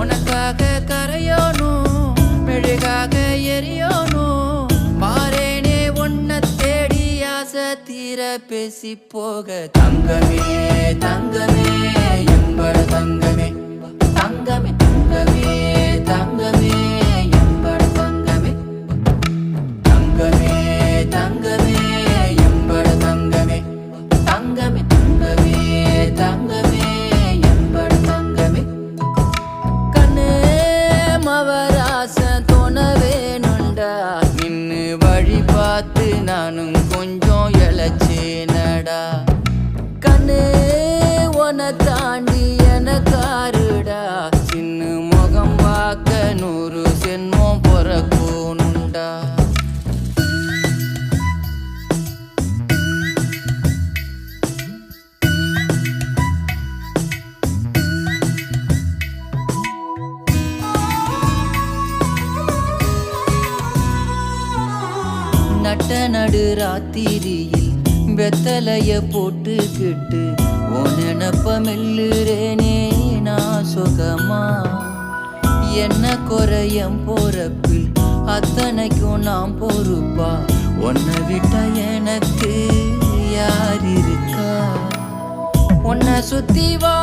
உனக்காக கரையோனும் மெழுகாக எரியோனும் மாறேனே உன்னை தேடி ஆசை தீர பேசி போக தங்கமே தங்கமே எம்பட தங்கமே தங்கமே தங்கமே தங்கமே எம்பட தங்கமே தங்கமே தங்கமே எம்பட தங்கமே தங்கமே தங்கமே தங்கமே எம்பட தங்கமே கண்ணே மவராசன் தோணவேனுண்டா நின்னு வழி பார்த்து நானும் கொஞ்சம் இழைச்சேனடா கண்ணே உன தாண்டி எனக்காருடா சின்ன முகம் பார்க்க 100 சென்மம் பொறக்கோனுண்டா நட்ட நடு ராத்திரியில் வெத்தலைய போட்டுக்கிட்டு உன் நினப்ப மெல்லுறேனே நான் சுகமா என்ன குறையம் போறப்பில் அத்தனைக்கும் நான் பொறுப்பா உன்னை விட்டா எனக்கு யார் இருக்கா உன்னை சுத்தி வா